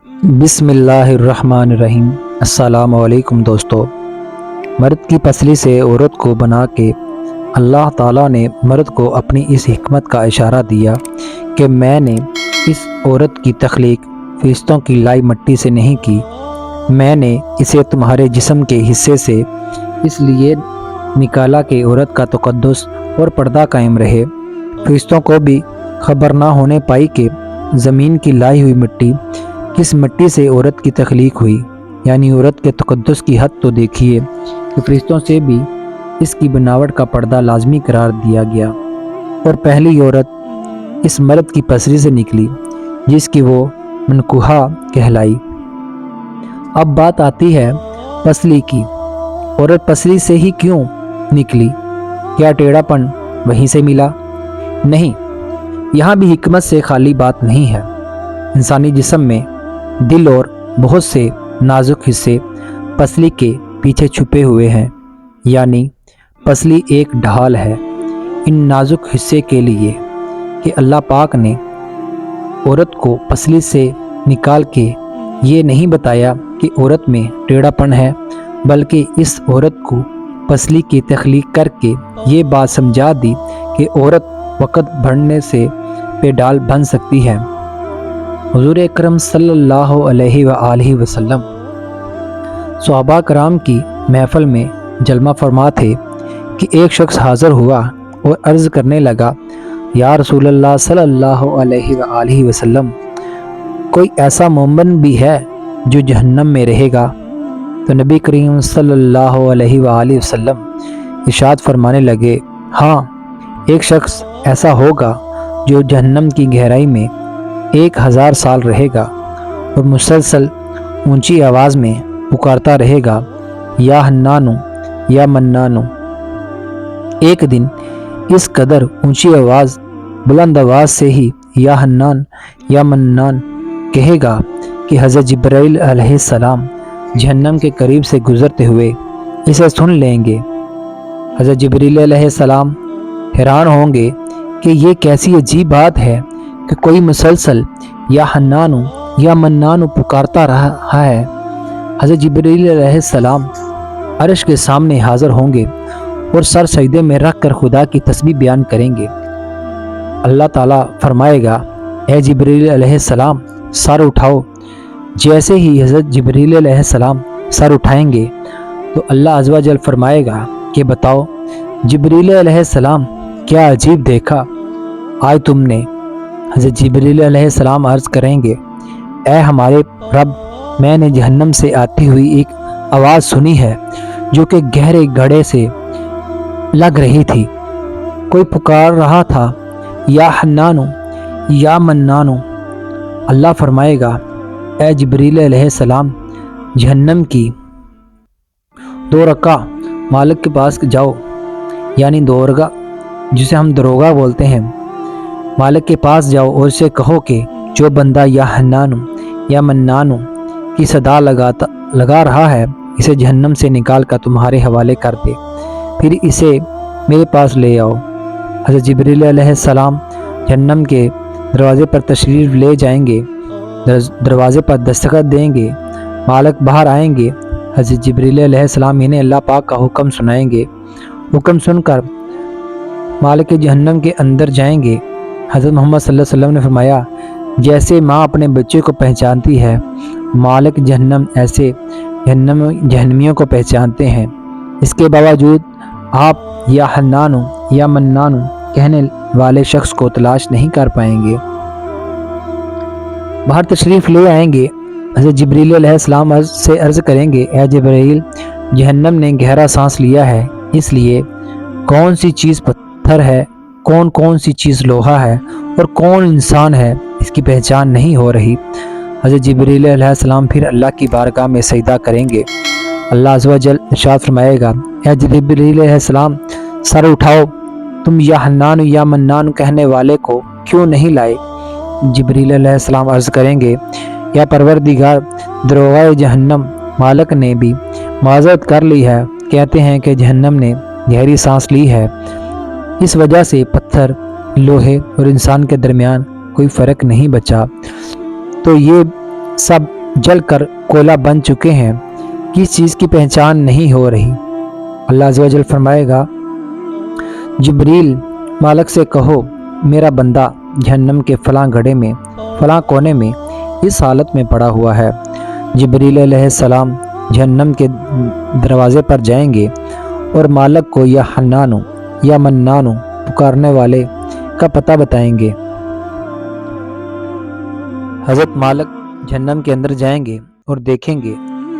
بسم اللہ الرحمن الرحیم۔ السلام علیکم دوستو۔ مرد کی پسلی سے عورت کو بنا کے اللہ تعالیٰ نے مرد کو اپنی اس حکمت کا اشارہ دیا کہ میں نے اس عورت کی تخلیق فرشتوں کی لائی مٹی سے نہیں کی، میں نے اسے تمہارے جسم کے حصے سے اس لیے نکالا کہ عورت کا تقدس اور پردہ قائم رہے۔ فرشتوں کو بھی خبر نہ ہونے پائی کہ زمین کی لائی ہوئی مٹی کس مٹی سے عورت کی تخلیق ہوئی، یعنی عورت کے تقدس کی حد تو دیکھیے کہ فرشتوں سے بھی اس کی بناوٹ کا پردہ لازمی قرار دیا گیا، اور پہلی عورت اس مرد کی پسلی سے نکلی جس کی وہ منکوحہ کہلائی۔ اب بات آتی ہے پسلی کی۔ عورت پسلی سے ہی کیوں نکلی؟ کیا ٹیڑھا پن وہیں سے ملا؟ نہیں، یہاں بھی حکمت سے خالی بات نہیں ہے۔ انسانی جسم میں دل اور بہت سے نازک حصے پسلی کے پیچھے چھپے ہوئے ہیں، یعنی پسلی ایک ڈھال ہے ان نازک حصے کے لیے کہ اللہ پاک نے عورت کو پسلی سے نکال کے یہ نہیں بتایا کہ عورت میں ٹیڑھا پن ہے، بلکہ اس عورت کو پسلی کی تخلیق کر کے یہ بات سمجھا دی کہ عورت وقت بڑھنے سے پہ ڈال بن سکتی ہے۔ حضور اکرم صلی اللہ علیہ وآلہ وسلم صحابہ کرام کی محفل میں جلوہ فرما تھے کہ ایک شخص حاضر ہوا اور عرض کرنے لگا، یا رسول اللہ صلی اللہ علیہ وآلہ وسلم، کوئی ایسا مومن بھی ہے جو جہنم میں رہے گا؟ تو نبی کریم صلی اللہ علیہ وآلہ وسلم ارشاد فرمانے لگے، ہاں، ایک شخص ایسا ہوگا جو جہنم کی گہرائی میں 1000 سال رہے گا اور مسلسل اونچی آواز میں پکارتا رہے گا، یا حنانو یا منانو۔ ایک دن اس قدر اونچی آواز، بلند آواز سے ہی یا حنان یا منان کہے گا کہ حضرت جبرائیل علیہ السلام جہنم کے قریب سے گزرتے ہوئے اسے سن لیں گے۔ حضرت جبرائیل علیہ السلام حیران ہوں گے کہ یہ کیسی عجیب بات ہے کہ کوئی مسلسل یا حنانو یا منانو پکارتا رہا ہے۔ حضرت جبرائیل علیہ السلام عرش کے سامنے حاضر ہوں گے اور سر سجدے میں رکھ کر خدا کی تسبیح بیان کریں گے۔ اللہ تعالیٰ فرمائے گا، اے جبرائیل علیہ السلام سر اٹھاؤ۔ جیسے ہی حضرت جبرائیل علیہ السلام سر اٹھائیں گے تو اللہ عز و جل فرمائے گا کہ بتاؤ جبرائیل علیہ السلام، کیا عجیب دیکھا آج تم نے؟ حضرت جبرائیل علیہ السلام عرض کریں گے، اے ہمارے رب، میں نے جہنم سے آتی ہوئی ایک آواز سنی ہے جو کہ گہرے گڑھے سے لگ رہی تھی۔ کوئی پکار رہا تھا، یا حنانو یا منانو۔ اللہ فرمائے گا، اے جبرائیل علیہ السلام، جہنم کی 2 رکعہ مالک کے پاس جاؤ، یعنی دورگا جسے ہم دروگا بولتے ہیں، مالک کے پاس جاؤ اور اسے کہو کہ جو بندہ یا حنانو یا منانو کی صدا لگا رہا ہے اسے جہنم سے نکال کر تمہارے حوالے کر دے، پھر اسے میرے پاس لے آؤ۔ حضرت جبرائیل علیہ السلام جہنم کے دروازے پر تشریف لے جائیں گے، دروازے پر دستخط دیں گے، مالک باہر آئیں گے، حضرت جبرائیل علیہ السلام انہیں اللہ پاک کا حکم سنائیں گے۔ حکم سن کر مالک جہنم کے اندر جائیں گے۔ حضرت محمد صلی اللہ علیہ وسلم نے فرمایا، جیسے ماں اپنے بچے کو پہچانتی ہے، مالک جہنم ایسے جہنمیوں کو پہچانتے ہیں۔ اس کے باوجود آپ یا حنانو یا منانو کہنے والے شخص کو تلاش نہیں کر پائیں گے۔ باہر تشریف لے آئیں گے، حضرت جبرائیل علیہ السلام سے عرض کریں گے، اے جبرائیل، جہنم نے گہرا سانس لیا ہے، اس لیے کون سی چیز پتھر ہے، کون سی چیز لوہا ہے اور کون انسان ہے، اس کی پہچان نہیں ہو رہی۔ حضرت جبرائیل علیہ السلام پھر اللہ کی بارگاہ میں سجدہ کریں گے۔ اللہ عز و جل ارشاد فرمائے گا، اے جبرائیل علیہ السلام سر اٹھاؤ، تم یا حنان یا منان کہنے والے کو کیوں نہیں لائے؟ جبرائیل علیہ السلام عرض کریں گے، یا پروردگار، دروغہ جہنم مالک نے بھی معذرت کر لی ہے، کہتے ہیں کہ جہنم نے گہری سانس لی ہے، اس وجہ سے پتھر، لوہے اور انسان کے درمیان کوئی فرق نہیں بچا۔ تو یہ سب जल कर कोयला बन चुके हैं, किस चीज़ की पहचान नहीं हो रही। अल्लाह अज़्ज़ व जल फरमाएगा, जिब्रील मालिक से कहो मेरा बंदा जहन्नम के फ़लाँ गड्ढे में फ़लाँ कोने में इस हालत में पड़ा हुआ है। जिब्रील अलैहिस्सलाम जहन्नम के दरवाज़े पर जाएंगे और मालिक को या हन्नानु या मन्नानु पुकारने वाले का पता बताएंगे। हज़रत मालिक जहन्नम के अंदर जाएंगे और देखेंगे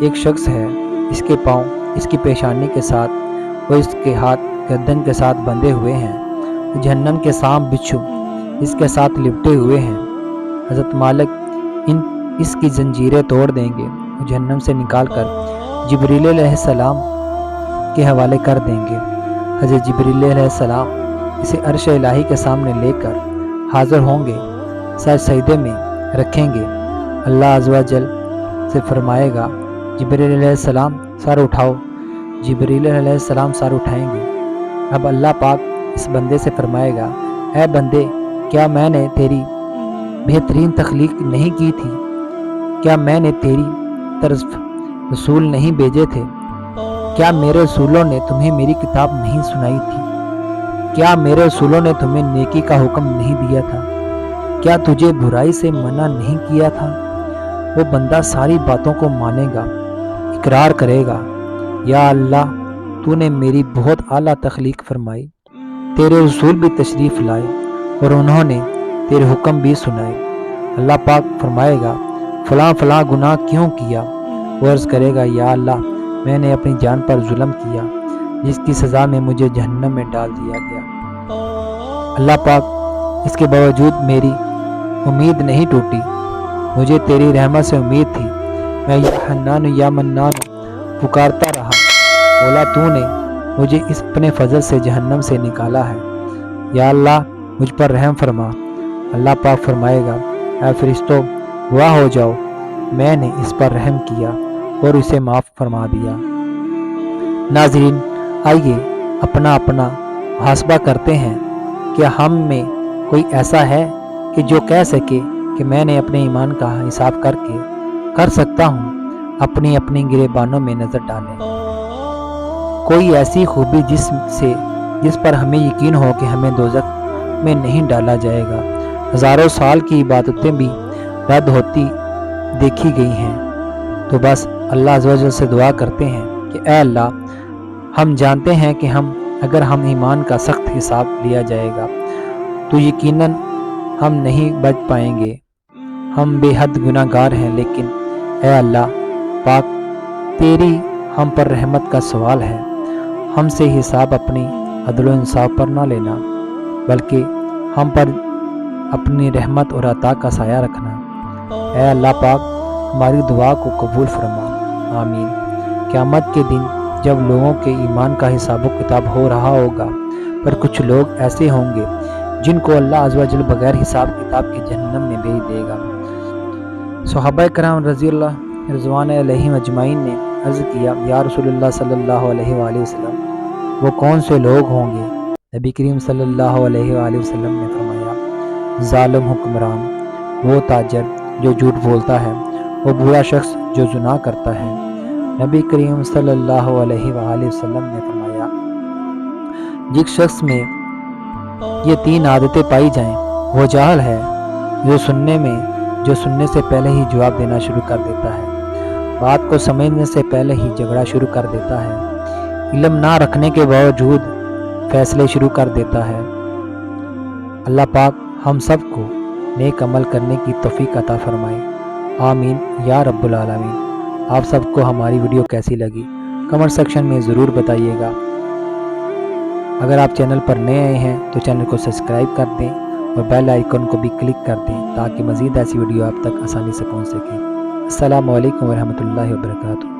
एक शख्स है, इसके पाँव इसकी पेशानी के साथ और इसके हाथ गर्दन के साथ बंधे हुए हैं। जहन्नम के सांप बिच्छू इसके साथ लिपटे हुए हैं। हज़रत मालिक इसकी जंजीरें तोड़ देंगे और जहन्नम से निकालकर जिब्रील अलैहिस्सलाम के हवाले कर देंगे। हज़रत जिब्रील अलैहिस्सलाम इसे अर्श इलाही के सामने लेकर हाज़िर होंगे, सर सजदे में रखेंगे। अल्लाह अज़्ज़ व जल से फरमाएगा, जिब्रील अलैहिस्सलाम सर उठाओ। जिब्रील अलैहिस्सलाम सर उठाएंगे। अब अल्लाह पाक इस बंदे से फरमाएगा, ऐ बंदे, क्या मैंने तेरी बेहतरीन तख्लीक नहीं की थी? क्या मैंने तेरी तरफ रसूल नहीं भेजे थे? क्या मेरे रसूलों ने तुम्हें मेरी किताब नहीं सुनाई थी? क्या मेरे रसूलों ने तुम्हें नेकी का हुक्म नहीं दिया था? क्या तुझे बुराई से मना नहीं किया था? वो बंदा सारी बातों को मानेगा, इकरार करेगा, या अल्लाह तूने मेरी बहुत आला तख्लीक फरमाई, तेरे रसूल भी तशरीफ़ लाए और उन्होंने तेरे हुक्म भी सुनाए। अल्लाह पाक फरमाएगा, फ़लाँ फ़लाँ गुनाह क्यों किया? वो अर्ज़ करेगा, या अल्लाह मैंने अपनी जान पर जुल्म किया, जिसकी सज़ा में मुझे जहन्नम में डाल दिया गया। अल्लाह पाक इसके बावजूद मेरी उम्मीद नहीं टूटी, मुझे तेरी रहमत से उम्मीद थी। मैं या हन्नान या मन्नान पुकारता रहा, बोला तूने मुझे इस अपने फजल से जहन्नम से निकाला है, या अल्लाह मुझ पर रहम फरमा। अल्लाह पाक फरमाएगा, ऐ फरिश्तों गवाह हो जाओ, मैंने इस पर रहम किया और इसे माफ़ फरमा दिया। नाज़रीन, आइए अपना अपना मुहासबा करते हैं। क्या हम में कोई ऐसा है कि जो कह सके कि मैंने अपने ईमान का हिसाब करके कर सकता हूँ? अपनी अपनी गिरेबानों में नज़र डालें। कोई ऐसी खूबी जिस पर हमें यकीन हो कि हमें दोज़ख में नहीं डाला जाएगा। हज़ारों साल की इबादतें भी रद्द होती देखी गई हैं। तो बस अल्लाह अज़्ज़ व जल से दुआ करते हैं कि ऐ अल्लाह, हम जानते हैं कि अगर हम ईमान का सख्त हिसाब लिया जाएगा तो यकीनन हम नहीं बच पाएंगे। हम बेहद गुनाहगार हैं, लेकिन ऐ अल्लाह पाक, तेरी हम पर रहमत का सवाल है। हमसे हिसाब अपनी अदल व इंसाफ पर ना लेना, बल्कि हम पर अपनी रहमत और अता का साया रखना। ऐ अल्लाह पाक, हमारी दुआ को कबूल फरमा, आमीन। क़यामत के दिन जब लोगों के ईमान का हिसाब किताब हो रहा होगा, पर कुछ लोग ऐसे होंगे जिनको अल्लाह अज़्ज़ व जल बगैर हिसाब किताब के जहन्नम में भेज देगा। सहाबा कराम रज़ियल्लाहु रिज़वान अलैहिम अजमाइन ने अर्ज़ किया, या रसूलुल्लाह सल्लल्लाहु अलैहि वसल्लम, वो कौन से लोग होंगे? नबी करीम सल्लल्लाहु अलैहि वसल्लम ने फरमाया, ज़ालिम हुक्मरान, वो ताजर जो झूठ बोलता है, वो बुरा शख्स जो ज़िना करता है। नबी करीम सल्लल्लाहु अलैहि वसल्लम ने फरमाया, जिस शख्स में ये तीन आदतें पाई जाएं, वो जाहिल है, जो सुनने से पहले ही जवाब देना शुरू कर देता है, बात को समझने से पहले ही झगड़ा शुरू कर देता है, इल्म ना रखने के बावजूद फैसले शुरू कर देता है। अल्लाह पाक हम सबको नेक अमल करने की तौफीक अता फरमाए, आमीन या रब्बुल आलमीन। आप सबको हमारी वीडियो कैसी लगी कमेंट सेक्शन में ज़रूर बताइएगा। अगर आप चैनल पर नए आए हैं तो चैनल को सब्सक्राइब कर दें और बेल आइकन को भी क्लिक कर दें, ताकि मज़ीद ऐसी वीडियो आप तक आसानी से पहुंच सके। अस्सलामु अलैकुम व रहमतुल्लाहि व बरकातुहू।